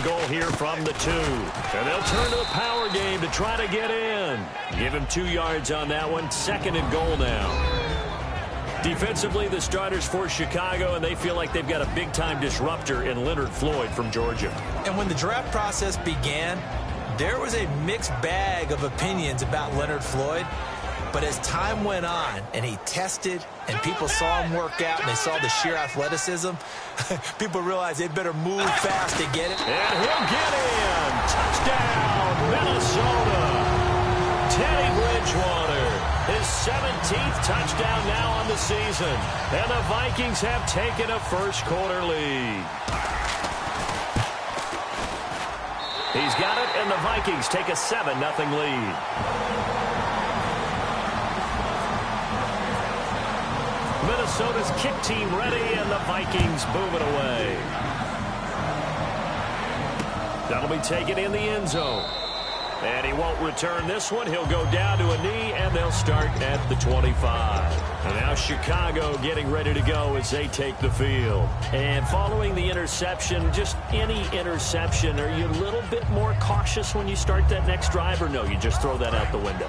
goal here from the 2. And they'll turn to the power game to try to get in. Give him 2 yards on that one. 2nd and goal now. Defensively, the starters for Chicago, and they feel like they've got a big-time disruptor in Leonard Floyd from Georgia. And when the draft process began, there was a mixed bag of opinions about Leonard Floyd. But as time went on and he tested and people saw him work out and they saw the sheer athleticism, people realized they better move fast to get it. And he'll get in. Touchdown, Minnesota. Teddy Bridgewater, his 17th touchdown now on the season. And the Vikings have taken a first-quarter lead. He's got it, and the Vikings take a 7-0 lead. Minnesota's kick team ready, and the Vikings move it away. That'll be taken in the end zone. And he won't return this one. He'll go down to a knee, and they'll start at the 25. And now Chicago getting ready to go as they take the field. And following the interception, just any interception, are you a little bit more cautious when you start that next drive, or no, you just throw that out the window?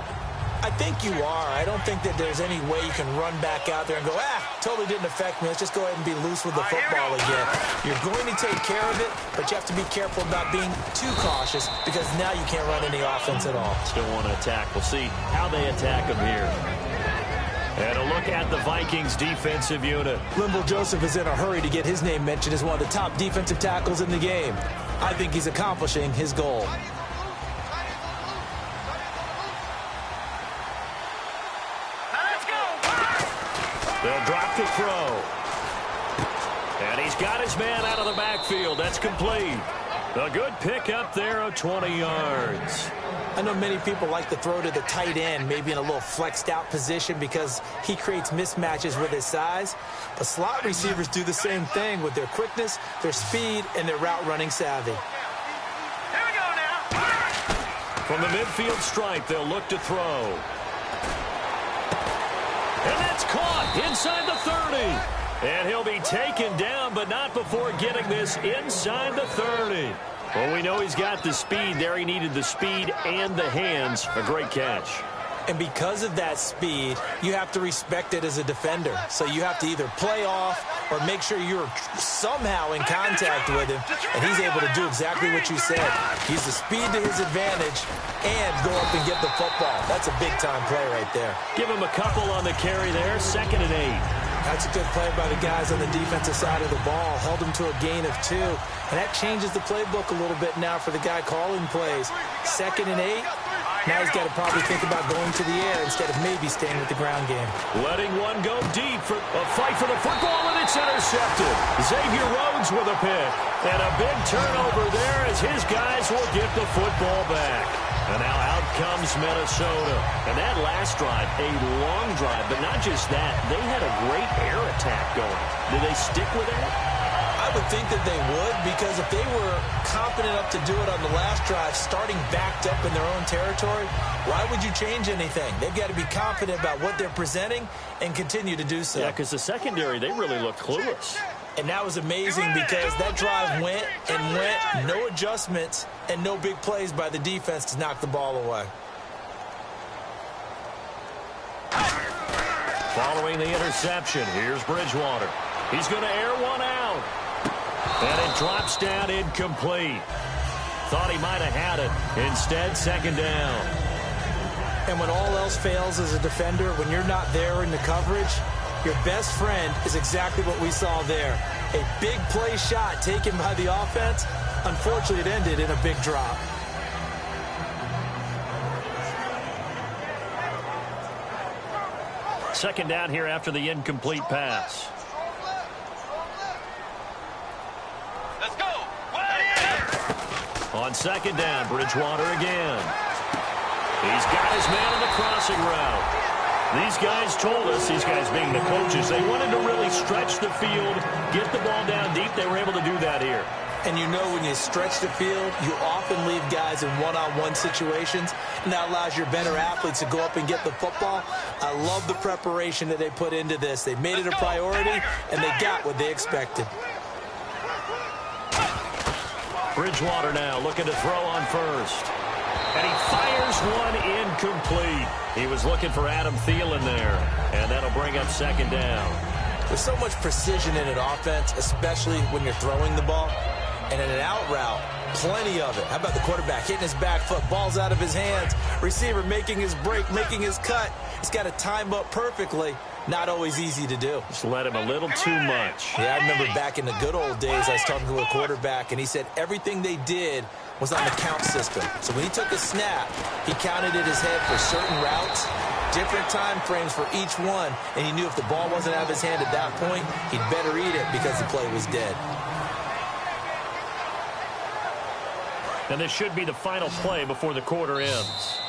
I think you are. I don't think that there's any way you can run back out there and go, totally didn't affect me. Let's just go ahead and be loose with the football again. You're going to take care of it, but you have to be careful about being too cautious because now you can't run any offense at all. Still want to attack. We'll see how they attack them here. And a look at the Vikings defensive unit. Linval Joseph is in a hurry to get his name mentioned as one of the top defensive tackles in the game. I think he's accomplishing his goal. They'll drop the throw. And he's got his man out of the backfield. That's complete. A good pick up there of 20 yards. I know many people like to throw to the tight end, maybe in a little flexed out position because he creates mismatches with his size. But slot receivers do the same thing with their quickness, their speed, and their route running savvy. Here we go now. From the midfield stripe, they'll look to throw. And that's caught inside the 30. And he'll be taken down, but not before getting this inside the 30. Well, we know he's got the speed there. He needed the speed and the hands. A great catch. And because of that speed, you have to respect it as a defender. So you have to either play off or make sure you're somehow in contact with him. And he's able to do exactly what you said. Use the speed to his advantage and go up and get the football. That's a big-time play right there. Give him a couple on the carry there. 2nd and 8. That's a good play by the guys on the defensive side of the ball. Held him to a gain of 2. And that changes the playbook a little bit now for the guy calling plays. 2nd and 8. Now he's got to probably think about going to the air instead of maybe staying with the ground game. Letting one go deep for a fight for the football, and it's intercepted. Xavier Rhodes with a pick. And a big turnover there as his guys will get the football back. And now out comes Minnesota. And that last drive, a long drive, but not just that. They had a great air attack going. Did they stick with that? I would think that they would, because if they were confident enough to do it on the last drive, starting backed up in their own territory, why would you change anything? They've got to be confident about what they're presenting and continue to do so. Yeah, because the secondary, they really looked clueless. And that was amazing because that drive went and went, no adjustments and no big plays by the defense to knock the ball away. Following the interception, here's Bridgewater. He's going to air one out. And it drops down incomplete. Thought he might have had it. Instead, 2nd down. And when all else fails as a defender, when you're not there in the coverage, your best friend is exactly what we saw there. A big play shot taken by the offense. Unfortunately, it ended in a big drop. Second down here after the incomplete pass. Let's go. On 2nd down, Bridgewater again. He's got his man on the crossing route. These guys told us, these guys being the coaches, they wanted to really stretch the field, get the ball down deep. They were able to do that here. And you know when you stretch the field, you often leave guys in one-on-one situations, and that allows your better athletes to go up and get the football. I love the preparation that they put into this. They made it a priority, and they got what they expected. Bridgewater now looking to throw on first. And he fires one incomplete. He was looking for Adam Thielen there. And that'll bring up second down. There's so much precision in an offense, especially when you're throwing the ball. And in an out route, plenty of it. How about the quarterback hitting his back foot, ball's out of his hands, receiver making his break, making his cut. He's got to time up perfectly. Not always easy to do. Just let him a little too much. Yeah, I remember back in the good old days, I was talking to a quarterback, and he said everything they did was on the count system. So when he took a snap, he counted in his head for certain routes, different time frames for each one, and he knew if the ball wasn't out of his hand at that point, he'd better eat it because the play was dead. And this should be the final play before the quarter ends.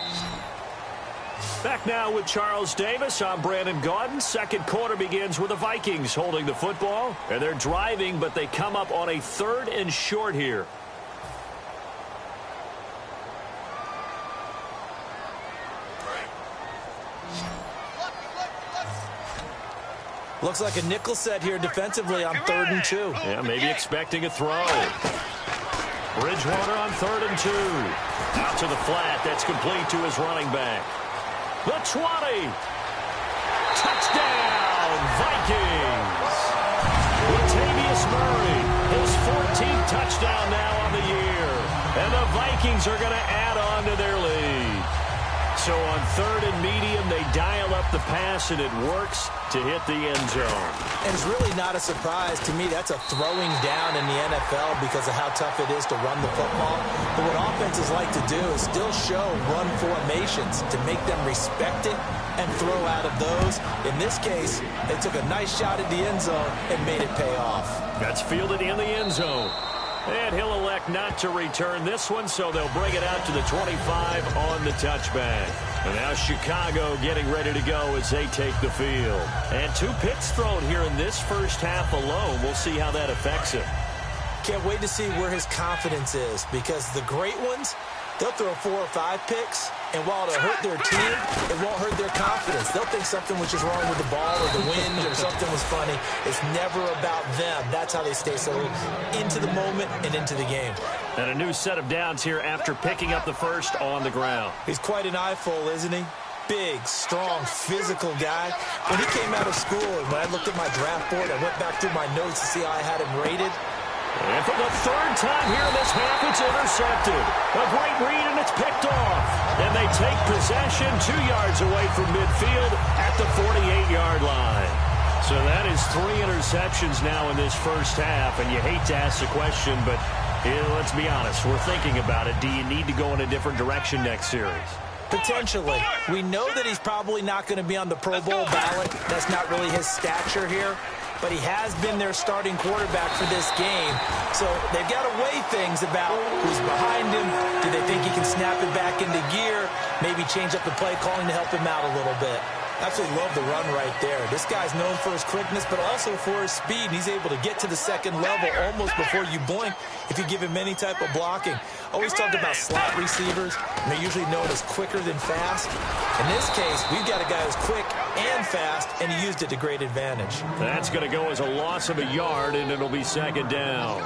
Back now with Charles Davis. I'm Brandon Gaudin. Second quarter begins with the Vikings holding the football. And they're driving, but they come up on a 3rd and short here. Looks like a nickel set here defensively on 3rd and 2. Yeah, maybe expecting a throw. Bridgewater on 3rd and 2. Out to the flat. That's complete to his running back. The 20. Touchdown, Vikings. Latavius Murray, his 14th touchdown now on the year. And the Vikings are going to add on to their lead. So on 3rd and medium, they dial up the pass, and it works to hit the end zone. And it's really not a surprise to me. That's a throwing down in the NFL because of how tough it is to run the football. But what offenses like to do is still show run formations to make them respect it and throw out of those. In this case, they took a nice shot at the end zone and made it pay off. That's fielded in the end zone. And he'll elect not to return this one, so they'll bring it out to the 25 on the touchback. And now Chicago getting ready to go as they take the field. And 2 picks thrown here in this first half alone. We'll see how that affects him. Can't wait to see where his confidence is, because the great ones, they'll throw 4 or 5 picks, and while it'll hurt their team, it won't hurt their confidence. They'll think something was just wrong with the ball or the wind or something was funny. It's never about them. That's how they stay so into the moment and into the game. And a new set of downs here after picking up the first on the ground. He's quite an eyeful, isn't he? Big, strong, physical guy. When he came out of school and when I looked at my draft board, I went back through my notes to see how I had him rated. And for the 3rd time here in this half, it's intercepted. A great read, and it's picked off. And they take possession 2 yards away from midfield at the 48-yard line. So that is 3 interceptions now in this first half. And you hate to ask the question, but let's be honest. We're thinking about it. Do you need to go in a different direction next series? Potentially. We know that he's probably not going to be on the Pro Bowl ballot. That's not really his stature here. But he has been their starting quarterback for this game. So they've got to weigh things about who's behind him. Do they think he can snap it back into gear? Maybe change up the play calling to help him out a little bit. Absolutely love the run right there. This guy's known for his quickness, but also for his speed. And he's able to get to the second level almost before you blink if you give him any type of blocking. Always talk about slot receivers, and they're usually known as quicker than fast. In this case, we've got a guy who's quick and fast, and he used it to great advantage. That's going to go as a loss of a yard, and it'll be second down.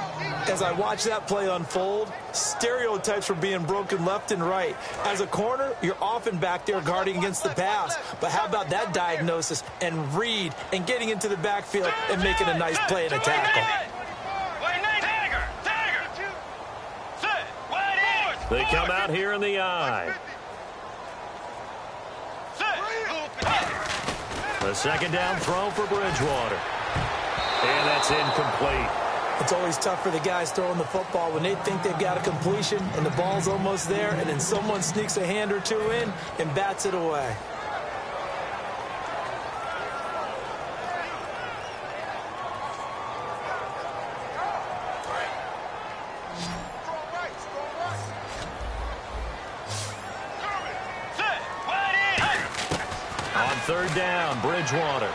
As I watch that play unfold, stereotypes were being broken left and right. As a corner, you're often back there guarding against the pass. But how about that diagnosis and read and getting into the backfield and making a nice play and a tackle? They come out here in the eye. The second down throw for Bridgewater. And that's incomplete. It's always tough for the guys throwing the football when they think they've got a completion and the ball's almost there, and then someone sneaks a hand or two in and bats it away. On 3rd down, Bridgewater.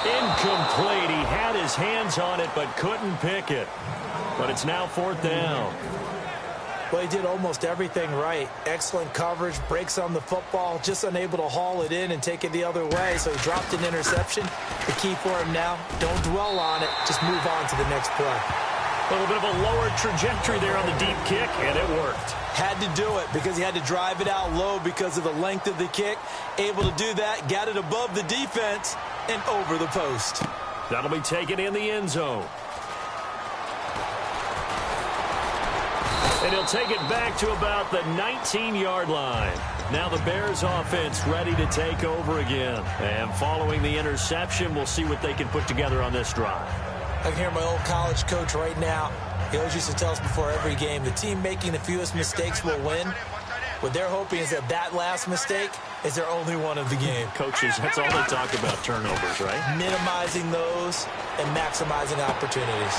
Incomplete. He had his hands on it but couldn't pick it. But it's now 4th down. Well, he did almost everything right. Excellent coverage, breaks on the football, just unable to haul it in and take it the other way. So he dropped an interception. The key for him now, don't dwell on it. Just move on to the next play. A little bit of a lower trajectory there on the deep kick, and it worked. Had to do it because he had to drive it out low because of the length of the kick. Able to do that, got it above the defense and over the post. That'll be taken in the end zone. And he'll take it back to about the 19-yard line. Now the Bears offense ready to take over again. And following the interception, we'll see what they can put together on this drive. I can hear my old college coach right now. He always used to tell us before every game, the team making the fewest mistakes will win. What they're hoping is that last mistake is their only one of the game. Coaches, that's all they talk about, turnovers, right? Minimizing those and maximizing opportunities.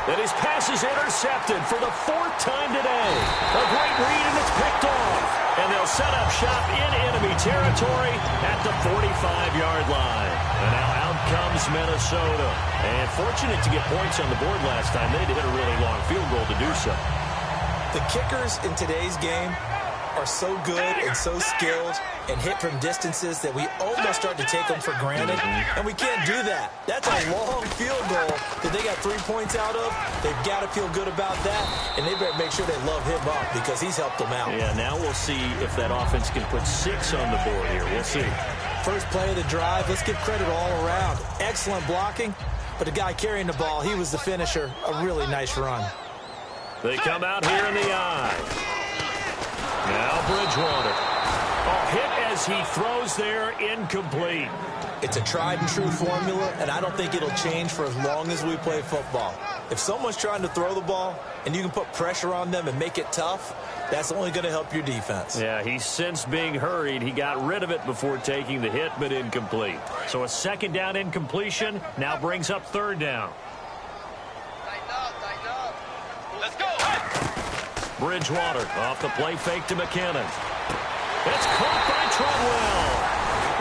And his pass is intercepted for the 4th time today. A great read, and it's picked off. And they'll set up shop in enemy territory at the 45-yard line. And now out comes Minnesota. And fortunate to get points on the board last time. They had to hit a really long field goal to do so. The kickers in today's game are so good and so skilled and hit from distances that we almost start to take them for granted, and we can't do that. That's a long field goal that they got 3 points out of. They've got to feel good about that, and they better make sure they love him up because he's helped them out. Yeah, now we'll see if that offense can put 6 on the board here. We'll see. First play of the drive, let's give credit all around. Excellent blocking, but the guy carrying the ball, he was the finisher. A really nice run. They come out here in the eye. Now Bridgewater. Oh, hit as he throws there, incomplete. It's a tried and true formula, and I don't think it'll change for as long as we play football. If someone's trying to throw the ball and you can put pressure on them and make it tough, that's only going to help your defense. Yeah, he sensed being hurried. He got rid of it before taking the hit, but incomplete. So a 2nd down incompletion now brings up 3rd down. Let's go. Bridgewater off the play fake to McKinnon. It's caught by Treadwell.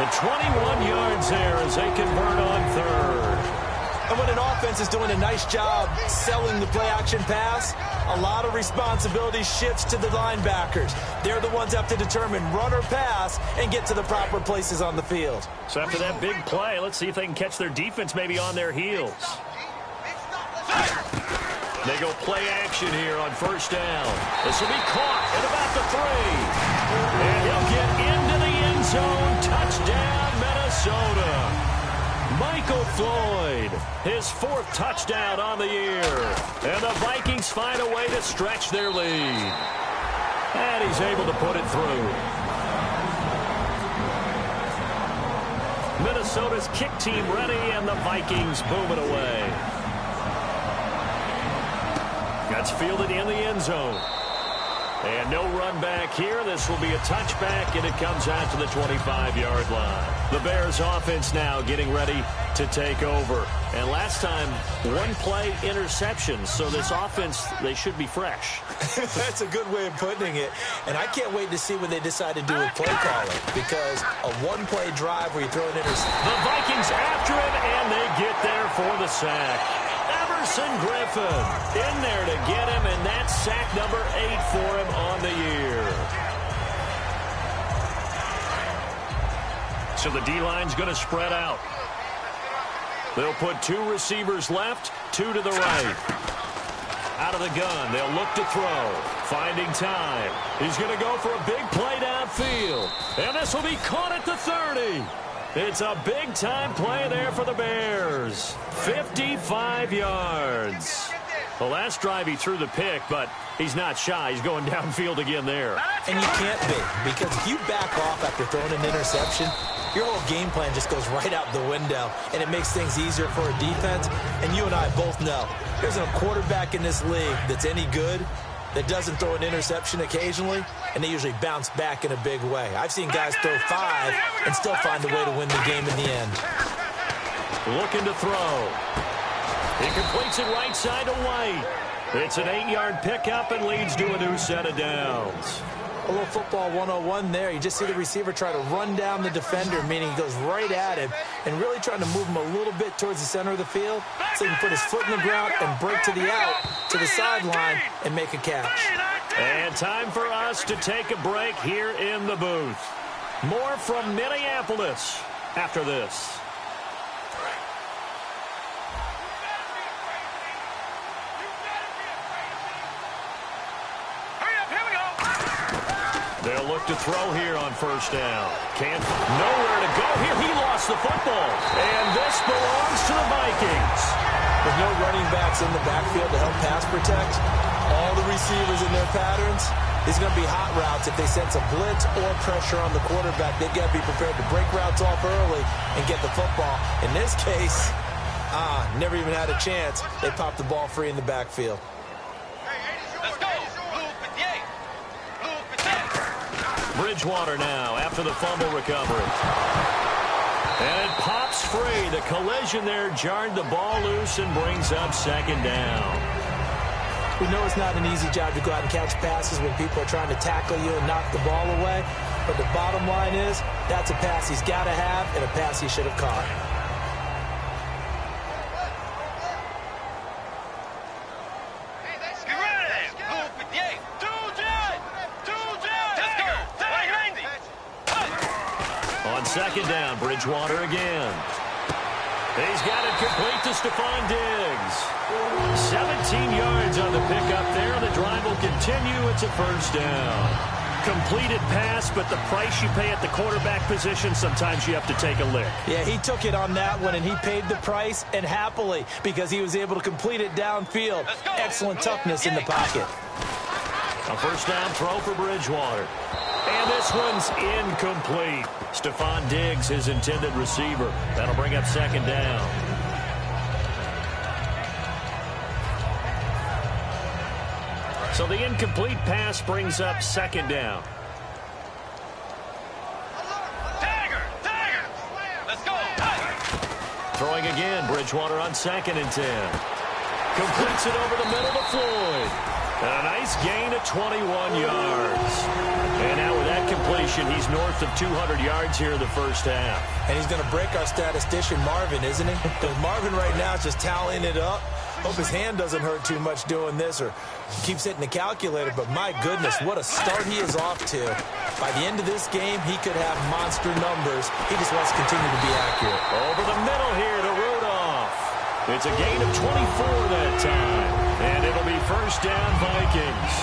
The 21 yards there as they convert on 3rd. And when an offense is doing a nice job selling the play-action pass, a lot of responsibility shifts to the linebackers. They're the ones that have to determine run or pass and get to the proper places on the field. So after that big play, let's see if they can catch their defense maybe on their heels. They go play action here on 1st down. This will be caught at about the 3. And he'll get into the end zone. Touchdown, Minnesota. Michael Floyd, his 4th touchdown on the year. And the Vikings find a way to stretch their lead. And he's able to put it through. Minnesota's kick team ready, and the Vikings boom it away. That's fielded in the end zone. And no run back here. This will be a touchback, and it comes out to the 25-yard line. The Bears offense now getting ready to take over. And last time, 1-play interception. So this offense, they should be fresh. That's a good way of putting it. And I can't wait to see what they decide to do with play calling. Because a 1-play drive where you throw an interception. The Vikings after him, and they get there for the sack. Everson Griffin in there to get him, and that's sack number 8 for him on the year. So the D-line's going to spread out. They'll put 2 receivers left, 2 to the right. Out of the gun, they'll look to throw. Finding time. He's going to go for a big play downfield. And this will be caught at the 30. It's a big-time play there for the Bears. 55 yards. The last drive he threw the pick, but he's not shy. He's going downfield again there. And you can't be, because if you back off after throwing an interception, your whole game plan just goes right out the window, and it makes things easier for a defense. And you and I both know there's a quarterback in this league that's any good that doesn't throw an interception occasionally, and they usually bounce back in a big way. I've seen guys throw 5 and still find a way to win the game in the end. Looking to throw. He completes it right side to White. It's an 8-yard pickup and leads to a new set of downs. A little football 101 there. You just see the receiver try to run down the defender, meaning he goes right at him and really trying to move him a little bit towards the center of the field so he can put his foot in the ground and break to the out, to the sideline, and make a catch. And time for us to take a break here in the booth. More from Minneapolis after this. They'll look to throw here on first down. Nowhere to go here. He lost the football. And this belongs to the Vikings. With no running backs in the backfield to help pass protect, all the receivers in their patterns, these are going to be hot routes. If they sense a blitz or pressure on the quarterback, they've got to be prepared to break routes off early and get the football. In this case, never even had a chance. They popped the ball free in the backfield. Let's go. Bridgewater now after the fumble recovery. And it pops free. The collision there jarred the ball loose and brings up second down. We know it's not an easy job to go out and catch passes when people are trying to tackle you and knock the ball away. But the bottom line is, that's a pass he's got to have and a pass he should have caught. On second down, Bridgewater again. He's got it complete to Stephon Diggs. 17 yards on the pickup there. The drive will continue. It's a first down. Completed pass, but the price you pay at the quarterback position, sometimes you have to take a lick. Yeah, he took it on that one, and he paid the price, and happily, because he was able to complete it downfield. Excellent toughness in the pocket. A first down throw for Bridgewater. And this one's incomplete. Stephon Diggs, his intended receiver. That'll bring up second down. So the incomplete pass brings up second down. Let's go. Throwing again, Bridgewater on 2nd and 10. Completes it over the middle to Floyd. A nice gain of 21 yards. And now with that completion, he's north of 200 yards here in the first half. And he's going to break our statistician, Marvin, isn't he? Because Marvin right now is just tallying it up. Hope his hand doesn't hurt too much doing this or keeps hitting the calculator. But my goodness, what a start he is off to. By the end of this game, he could have monster numbers. He just wants to continue to be accurate. Over the middle here to Rudolph. It's a gain of 24 that time. And it'll be first down, Vikings.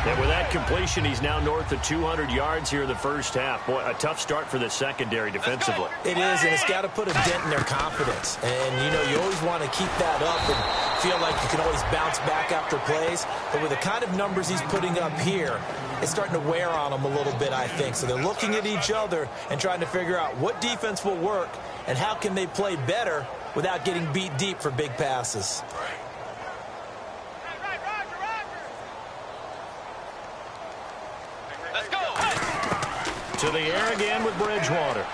And with that completion, he's now north of 200 yards here in the first half. Boy, a tough start for the secondary defensively. It is, and it's got to put a dent in their confidence. And, you know, you always want to keep that up and feel like you can always bounce back after plays. But with the kind of numbers he's putting up here, it's starting to wear on them a little bit, I think. So they're looking at each other and trying to figure out what defense will work and how can they play better without getting beat deep for big passes. To the air again with Bridgewater.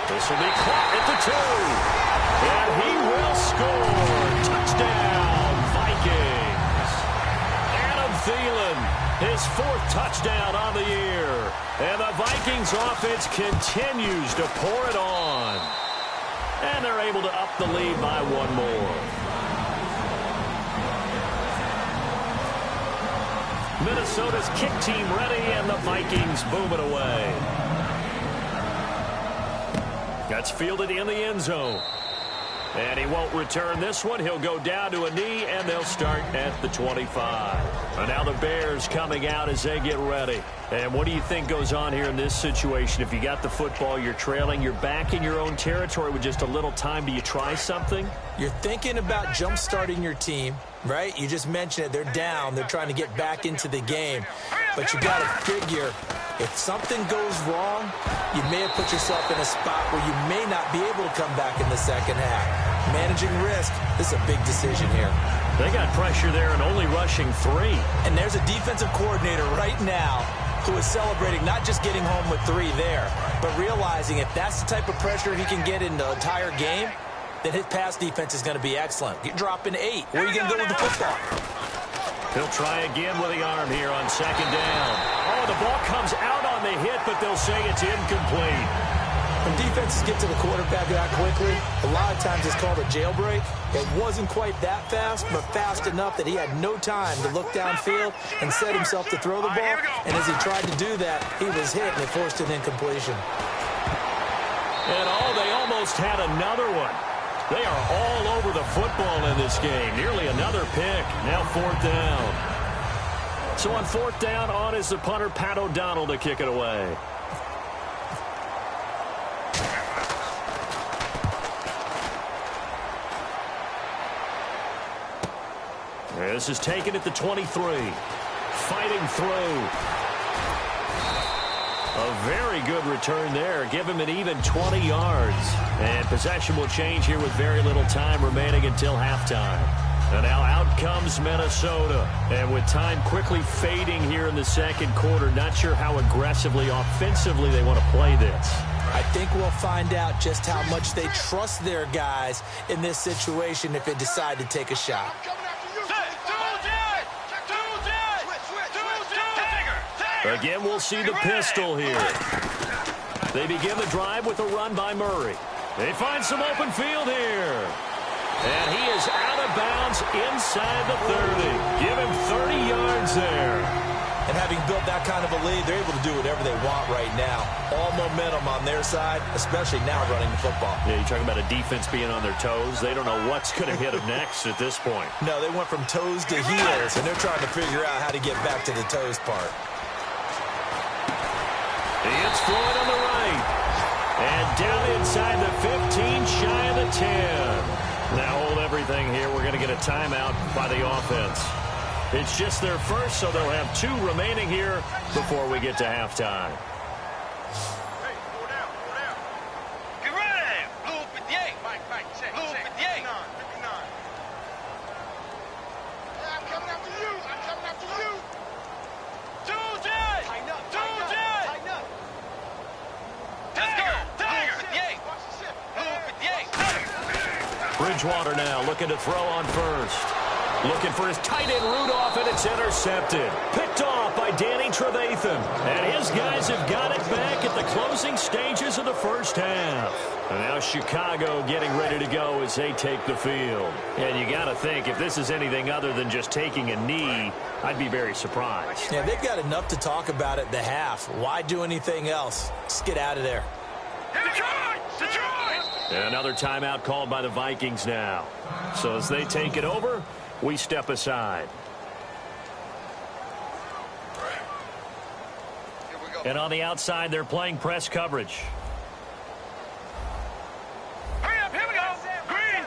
This will be caught at the 2. And he will score. Touchdown, Vikings. Adam Thielen, his 4th touchdown on the year. And the Vikings offense continues to pour it on. And they're able to up the lead by 1 more. Minnesota's kick team ready, and the Vikings boom it away. That's fielded in the end zone. And he won't return this one. He'll go down to a knee, and they'll start at the 25. And now the Bears coming out as they get ready. And what do you think goes on here in this situation? If you got the football, you're trailing, you're back in your own territory with just a little time. Do you try something? You're thinking about jump-starting your team, right? You just mentioned it. They're down. They're trying to get back into the game. But you got to figure, if something goes wrong, you may have put yourself in a spot where you may not be able to come back in the second half. Managing risk, this is a big decision here. They got pressure there and only rushing 3. And there's a defensive coordinator right now who is celebrating not just getting home with 3 there, but realizing if that's the type of pressure he can get in the entire game, then his pass defense is going to be excellent. You're dropping 8. Where are you going to go with the football? He'll try again with the arm here on second down. Oh, the ball comes out on the hit, but they'll say it's incomplete. When defenses get to the quarterback that quickly, a lot of times it's called a jailbreak. It wasn't quite that fast, but fast enough that he had no time to look downfield and set himself to throw the ball. And as he tried to do that, he was hit, and it forced an incompletion. And they almost had another one. They are all over the football in this game. Nearly another pick. Now 4th down. So on fourth down, on is the punter, Pat O'Donnell, to kick it away. This is taken at the 23. Fighting through. A very good return there. Give him an even 20 yards. And possession will change here with very little time remaining until halftime. And now out comes Minnesota. And with time quickly fading here in the second quarter, not sure how aggressively, offensively they want to play this. I think we'll find out just how much they trust their guys in this situation if they decide to take a shot. Again, we'll see the pistol here. They begin the drive with a run by Murray. They find some open field here. And he is out of bounds inside the 30. Give him 30 yards there. And having built that kind of a lead, they're able to do whatever they want right now. All momentum on their side, especially now running the football. Yeah, you're talking about a defense being on their toes. They don't know what's going to hit them next at this point. No, they went from toes to heels, and they're trying to figure out how to get back to the toes part. It's Floyd on the right. And down inside the 15, shy of the 10. Now hold everything here. We're going to get a timeout by the offense. It's just their first, so they'll have 2 remaining here before we get to halftime. Hey, go down. Get ready. Blue 58. Mike, check. Blue 58. 59. I'm coming after you. Tuesday. Tighten up. Let's go. Blue 58. Blue 58. Bridgewater now looking to throw on first. Looking for his tight end Rudolph, and it's intercepted. Picked off by Danny Trevathan. And his guys have got it back at the closing stages of the first half. And now Chicago getting ready to go as they take the field. And you got to think, if this is anything other than just taking a knee, I'd be very surprised. Yeah, they've got enough to talk about at the half. Why do anything else? Just get out of there. Detroit! Another timeout called by the Vikings now. So as they take it over, we step aside. And on the outside, they're playing press coverage. Hurry up, here we go. Green.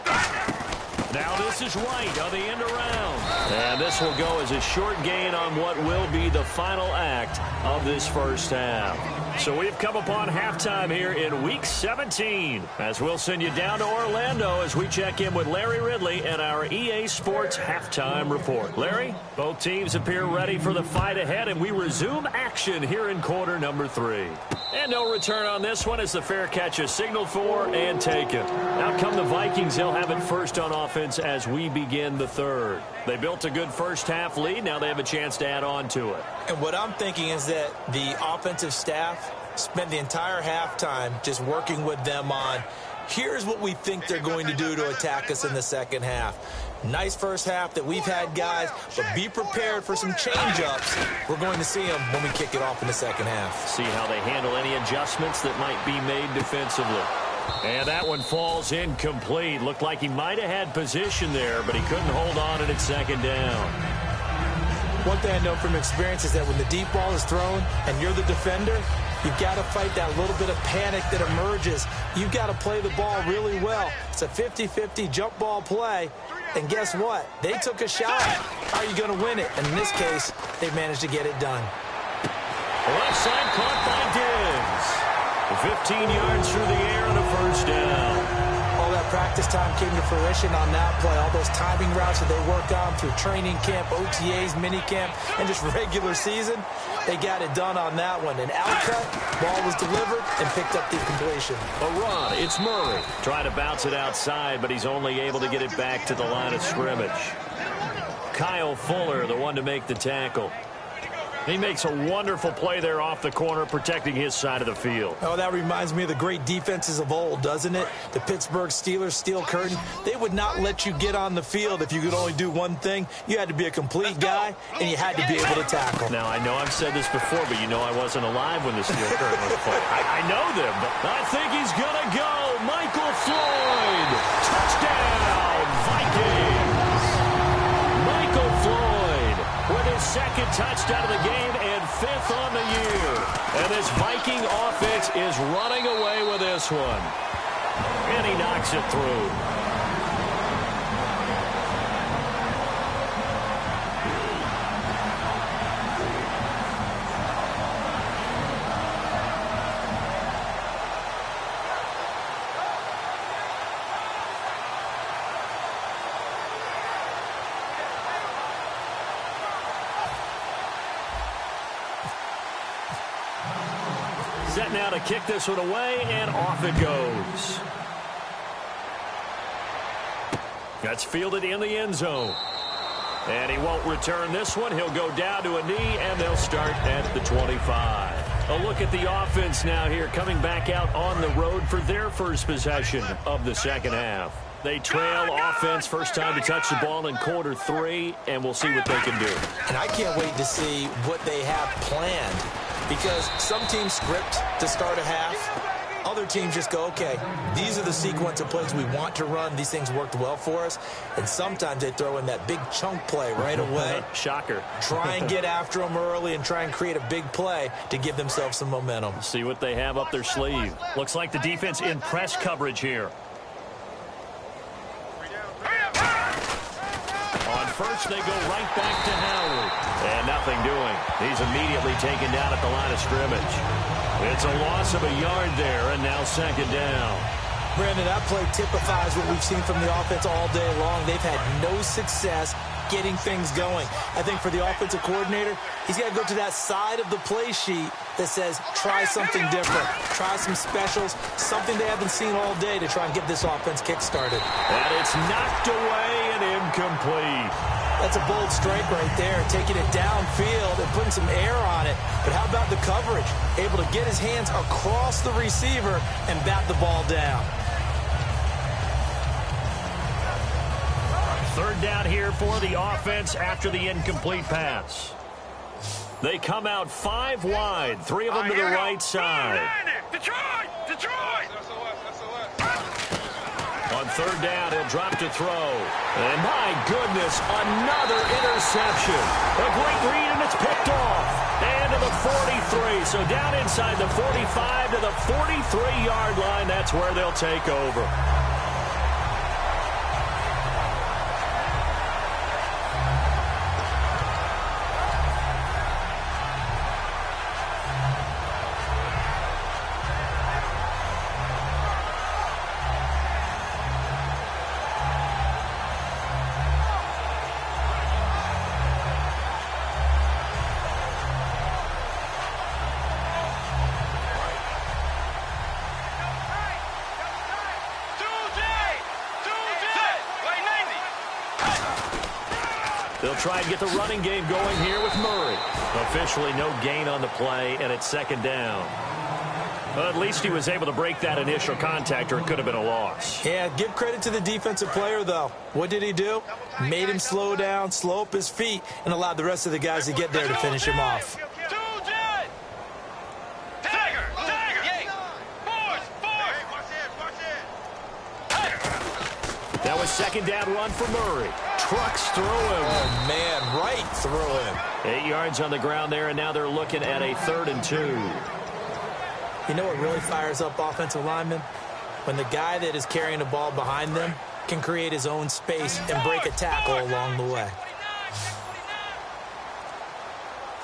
Now this is right on the end around. And this will go as a short gain on what will be the final act of this first half. So we've come upon halftime here in Week 17. As we'll send you down to Orlando as we check in with Larry Ridley and our EA Sports Halftime Report. Larry, both teams appear ready for the fight ahead, and we resume action here in quarter number 3. And no return on this one as the fair catch is signaled for and taken. Out come the Vikings. They'll have it first on offense as we begin the third. They built a good first half lead. Now they have a chance to add on to it. And what I'm thinking is that the offensive staff spent the entire halftime just working with them on, here's what we think they're going to do to attack us in the second half. Nice first half that we've had, guys, but be prepared for some change-ups. We're going to see them when we kick it off in the second half. See how they handle any adjustments that might be made defensively. And that one falls incomplete. Looked like he might have had position there, but he couldn't hold on and it's second down. One thing I know from experience is that when the deep ball is thrown and you're the defender, you've got to fight that little bit of panic that emerges. You've got to play the ball really well. It's a 50-50 jump ball play. And guess what? They took a shot. How are you going to win it? And in this case, they managed to get it done. Left side caught by Diggs. 15 yards through the air and a first down. All that practice time came to fruition on that play. All those timing routes that they worked on through training camp, OTAs, minicamp, and just regular season, they got it done on that one. An outcut, ball was delivered, and picked up the completion. A run, it's Murray. Trying to bounce it outside, but he's only able to get it back to the line of scrimmage. Kyle Fuller, the one to make the tackle. He makes a wonderful play there off the corner, protecting his side of the field. Oh, that reminds me of the great defenses of old, doesn't it? The Pittsburgh Steelers, steel curtain. They would not let you get on the field if you could only do one thing. You had to be a complete guy, and you had to be able to tackle. Now, I know I've said this before, but you know I wasn't alive when the steel curtain was played. I know them, but I think he's going to go. Michael Floyd. Touchdown, Vikings. Michael Floyd with his second touchdown of the game and 5th on the year. And this Viking offense is running away with this one. And he knocks it through. Set now to kick this one away, and off it goes. That's fielded in the end zone. And he won't return this one. He'll go down to a knee, and they'll start at the 25. A look at the offense now here, coming back out on the road for their first possession of the second half. They trail offense, first time to touch the ball in quarter 3, and we'll see what they can do. And I can't wait to see what they have planned, because some teams script to start a half. Other teams just go, okay, these are the sequence of plays we want to run. These things worked well for us. And sometimes they throw in that big chunk play right away. Shocker. Try and get after them early and try and create a big play to give themselves some momentum. See what they have up their sleeve. Looks like the defense in press coverage here. On first, they go right back to Howard. And nothing doing. He's immediately taken down at the line of scrimmage. It's a loss of a yard there, and now second down. Brandon, that play typifies what we've seen from the offense all day long. They've had no success getting things going. I think for the offensive coordinator, he's got to go to that side of the play sheet that says, try something different. Try some specials, something they haven't seen all day to try and get this offense kick-started. And it's knocked away and incomplete. That's a bold strike right there, taking it downfield and putting some air on it. But how about the coverage? Able to get his hands across the receiver and bat the ball down. Third down here for the offense after the incomplete pass. They come out 5 wide, 3 of them to the right side. Detroit! On third down, he'll drop to throw. And my goodness, another interception. A great read, and it's picked off. And to the 43. So down inside the 45 to the 43-yard line. That's where they'll take over. They'll try and get the running game going here with Murray. Officially no gain on the play, and it's second down. But at least he was able to break that initial contact, or it could have been a loss. Yeah, give credit to the defensive player, though. What did he do? Made him slow down, slow up his feet, and allowed the rest of the guys to get there to finish him off. That was second down run for Murray. Trucks through him. Oh, man, right through him. 8 yards on the ground there, and now they're looking at a 3rd and 2. You know what really fires up offensive linemen? When the guy that is carrying the ball behind them can create his own space and break a tackle along the way.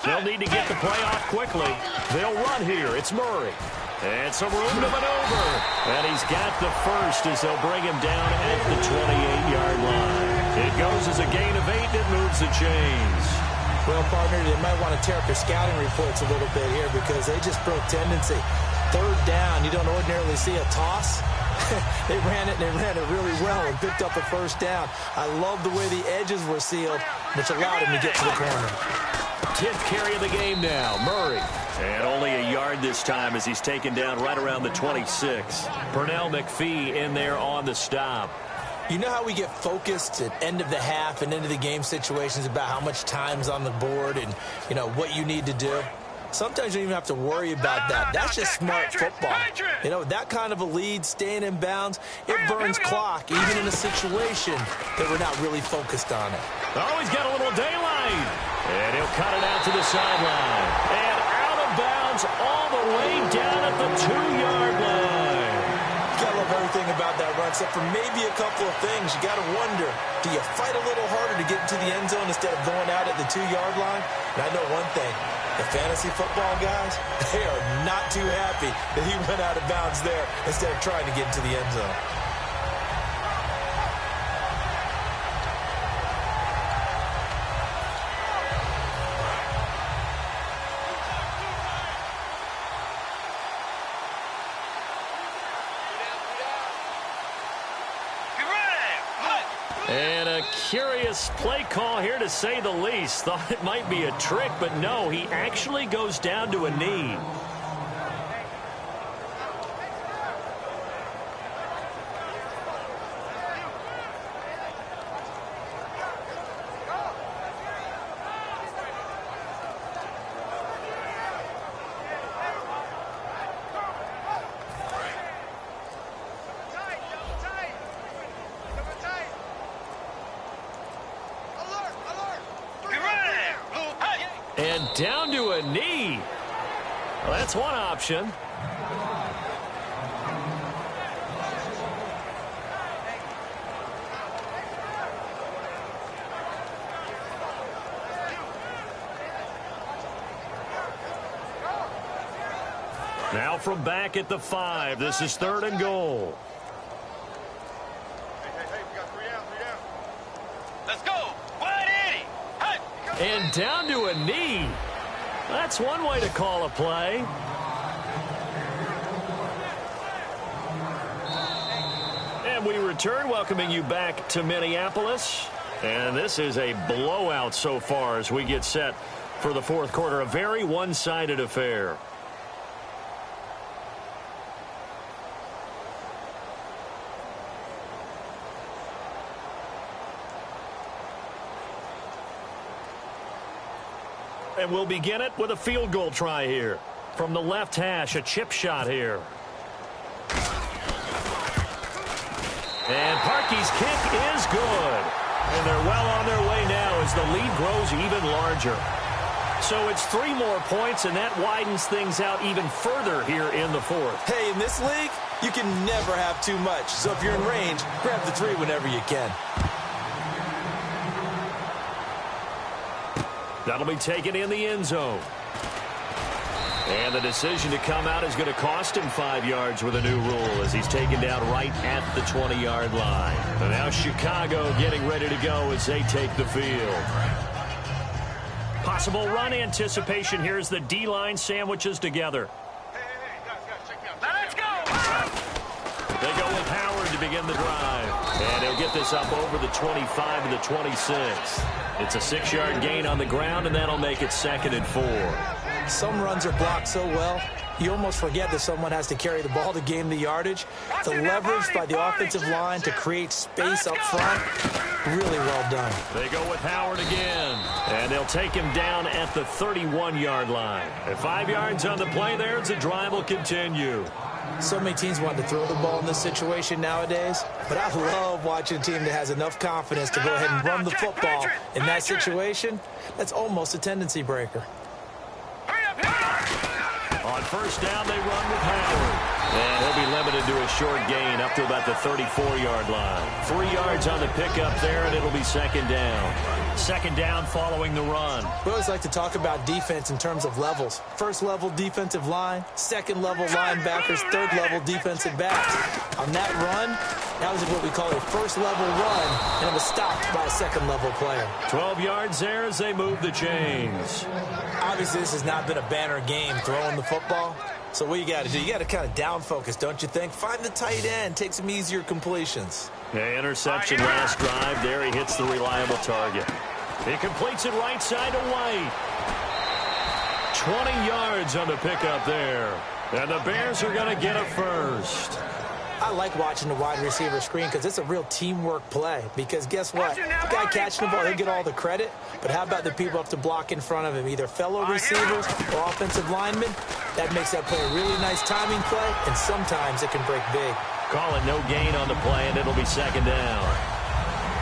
They'll need to get the play off quickly. They'll run here. It's Murray. And some room to maneuver. And he's got the first as they'll bring him down at the 28-yard line. It goes as a gain of 8 that moves the chains. Well, partner, they might want to tear up their scouting reports a little bit here because they just broke tendency. Third down, you don't ordinarily see a toss. They ran it really well and picked up a first down. I love the way the edges were sealed, which allowed him to get to the corner. 10th carry of the game now, Murray. And only a yard this time as he's taken down right around the 26. Pernell McPhee in there on the stop. You know how we get focused at end of the half and end of the game situations about how much time's on the board and, you know, what you need to do? Sometimes you don't even have to worry about that. That's just smart football. You know, that kind of a lead, staying in bounds, it burns clock, even in a situation that we're not really focused on it. Oh, he's got a little daylight. And he'll cut it out to the sideline. And out of bounds all the way down at the 2-yard line. You gotta love everything about that run, except for maybe a couple of things. You gotta wonder, do you fight a little harder to get into the end zone instead of going out at the 2-yard line? And I know one thing, the fantasy football guys, they are not too happy that he went out of bounds there instead of trying to get into the end zone. And a curious play call here, to say the least. Thought it might be a trick, but no, he actually goes down to a knee. And down to a knee. Well, that's one option. Now from back at the 5, this is 3rd and goal. We got 3 out. Let's go. 180. And down to a knee. That's one way to call a play. And we return, welcoming you back to Minneapolis. And this is a blowout so far as we get set for the 4th quarter. A very one-sided affair. And we'll begin it with a field goal try here. From the left hash, a chip shot here. And Parkey's kick is good. And they're well on their way now as the lead grows even larger. So it's 3 more points, and that widens things out even further here in the 4th. Hey, in this league, you can never have too much. So if you're in range, grab the 3 whenever you can. That'll be taken in the end zone. And the decision to come out is going to cost him 5 yards with a new rule as he's taken down right at the 20-yard line. And now Chicago getting ready to go as they take the field. Possible run anticipation here as the D-line sandwiches together. Hey, guys, check me out. Let's go. They go with Howard to begin the drive. And he'll get this up over the 25 to the 26. It's a 6-yard gain on the ground, and that'll make it 2nd and 4. Some runs are blocked so well, you almost forget that someone has to carry the ball to gain the yardage. The leverage by the offensive line to create space up front, really well done. They go with Howard again, and they'll take him down at the 31-yard line. At 5 yards on the play there, the drive will continue. So many teams want to throw the ball in this situation nowadays, but I love watching a team that has enough confidence to go ahead and run the football. In that situation, that's almost a tendency breaker. On first down, they run with Howard. And he'll be limited to a short gain up to about the 34-yard line. 3 yards on the pickup there, and it'll be 2nd down. 2nd down following the run. We always like to talk about defense in terms of levels. 1st level defensive line, 2nd level linebackers, 3rd level defensive backs. On that run, that was what we call a 1st level run, and it was stopped by a 2nd level player. 12 yards there as they move the chains. Obviously, this has not been a banner game throwing the football. So what you got to do, you got to kind of down focus, don't you think? Find the tight end, take some easier completions. Yeah, interception last drive. There he hits the reliable target. He completes it right side to White. 20 yards on the pickup there. And the Bears are going to get a first. I like watching the wide receiver screen because it's a real teamwork play. Because guess what? The guy catching the ball, he'll get all the credit. But how about the people up to block in front of him, either fellow receivers or offensive linemen? That makes that play a really nice timing play, and sometimes it can break big. Call it no gain on the play, and it'll be 2nd down.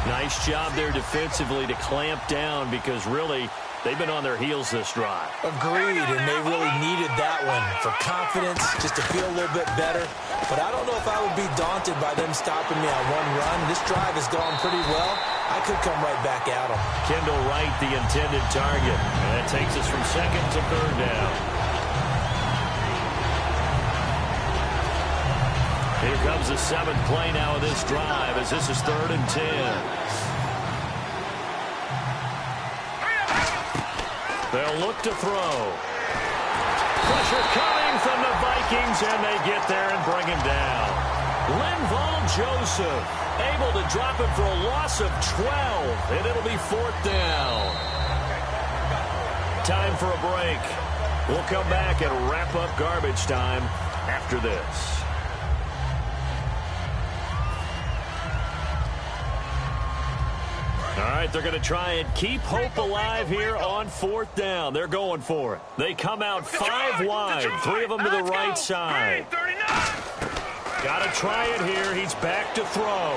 Nice job there defensively to clamp down because really They've been on their heels this drive. Agreed, and they really needed that one for confidence, just to feel a little bit better. But I don't know if I would be daunted by them stopping me on one run. This drive has gone pretty well. I could come right back at them. Kendall Wright, the intended target. And that takes us from second to third down. Here comes the seventh play now of this drive as this is 3rd and 10. They'll look to throw. Pressure coming from the Vikings, and they get there and bring him down. Linval Joseph able to drop it for a loss of 12, and it'll be 4th down. Time for a break. We'll come back and wrap up garbage time after this. All right, they're going to try and keep hope alive here on 4th down. They're going for it. They come out 5 wide, 3 of them to the right side. Got to try it here. He's back to throw.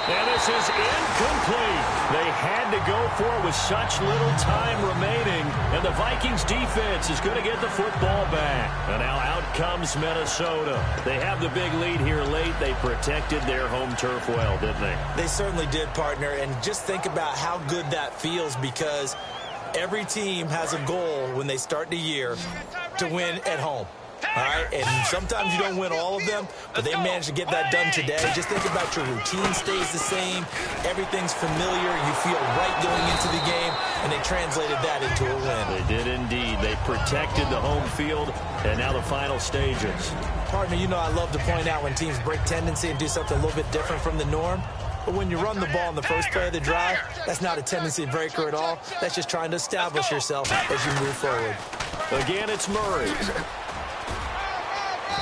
And this is incomplete. They had to go for it with such little time remaining. And the Vikings defense is going to get the football back. And now out comes Minnesota. They have the big lead here late. They protected their home turf well, didn't they? They certainly did, partner. And just think about how good that feels, because every team has a goal when they start the year to win at home. All right, and sometimes you don't win all of them, but they managed to get that done today. Just think about your routine stays the same. Everything's familiar. You feel right going into the game, and they translated that into a win. They did indeed. They protected the home field, and now the final stages. Partner, you know I love to point out when teams break tendency and do something a little bit different from the norm. But when you run the ball in the first play of the drive, that's not a tendency breaker at all. That's just trying to establish yourself as you move forward. Again, it's Murray.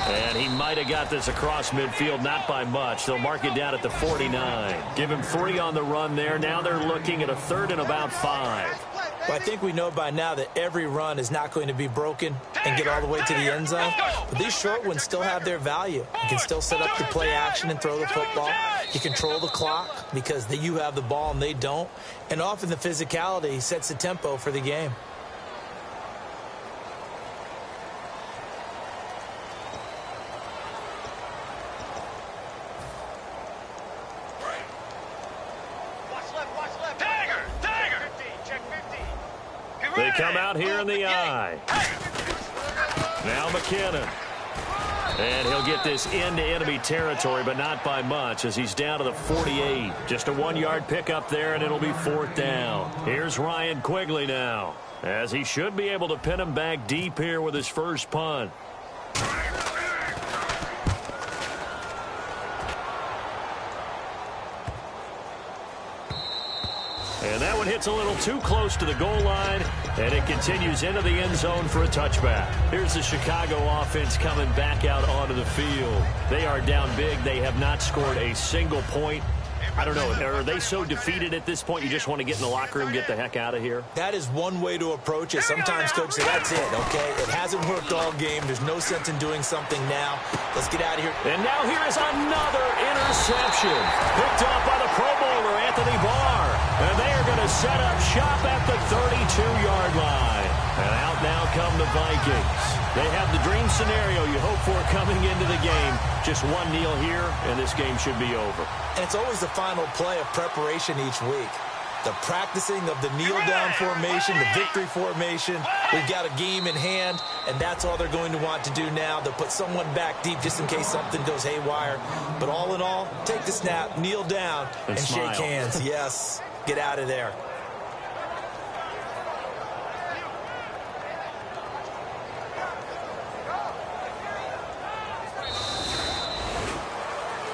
And he might have got this across midfield, not by much. They'll mark it down at the 49. Give him 3 on the run there. Now they're looking at a 3rd and about 5. Well, I think we know by now that every run is not going to be broken and get all the way to the end zone. But these short ones still have their value. You can still set up the play action and throw the football. You control the clock because you have the ball and they don't. And often the physicality sets the tempo for the game. They come out here in the eye. Now McKinnon. And he'll get this into enemy territory, but not by much as he's down to the 48. Just a 1-yard pickup there, and it'll be 4th down. Here's Ryan Quigley now, as he should be able to pin him back deep here with his first punt. And that one hits a little too close to the goal line, and it continues into the end zone for a touchback. Here's the Chicago offense coming back out onto the field. They are down big. They have not scored a single point. I don't know. Are they so defeated at this point you just want to get in the locker room and get the heck out of here? That is one way to approach it. Sometimes coaches say, that's it, okay? It hasn't worked all game. There's no sense in doing something now. Let's get out of here. And now here is another interception. Picked up by the Pro Bowler, Anthony Barr. And they are going to set up shop at the 32-yard line. And out now come the Vikings. They have the dream scenario you hope for coming into the game. Just one kneel here, and this game should be over. And it's always the final play of preparation each week. The practicing of the kneel-down formation, the victory formation. We've got a game in hand, and that's all they're going to want to do now. They'll put someone back deep just in case something goes haywire. But all in all, take the snap, kneel down, and shake hands. Yes, get out of there.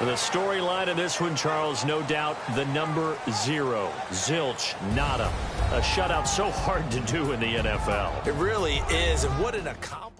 The storyline of this one, Charles, no doubt the number 0, zilch, nada. A shutout so hard to do in the NFL. It really is, and what an accomplishment.